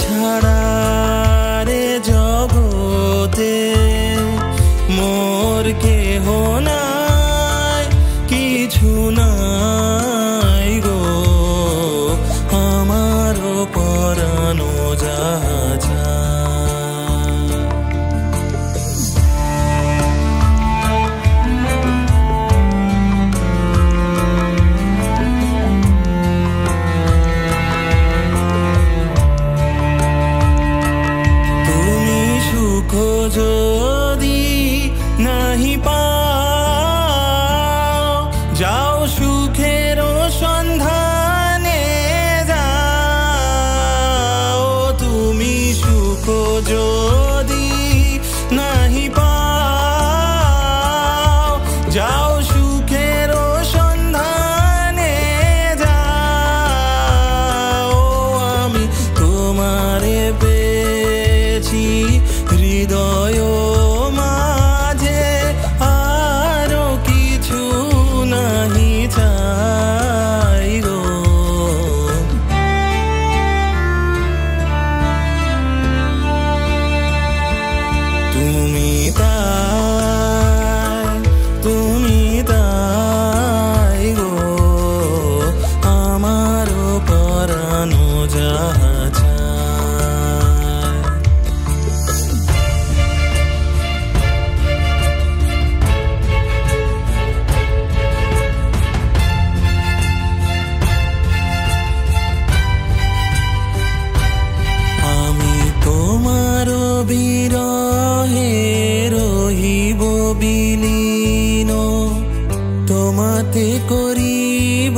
ছাড়া রে জগতে মোর কেহ নাই, কিছু নাই গো আমার পরানো যাহা। যদি নাহি পাও যাও সুখের সন্ধানে যাও, তুমি সুখ যদি নাহি পাও যাও সুখের সন্ধানে যাও। আমি তোমারে পেয়েছি হৃদয় মাঝে, আরো কিছু নাহি চাই গো। তুমি তাই গো আমার পরানো যাহা। বিরহে রহিব বিলীন, তোমাতে করিব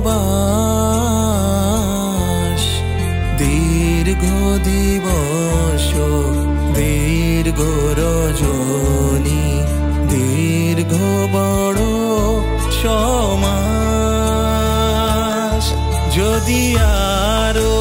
বাস। দীর্ঘ দিবস দীর্ঘ রজনী, দীর্ঘ বড় সমাস। যদি আরো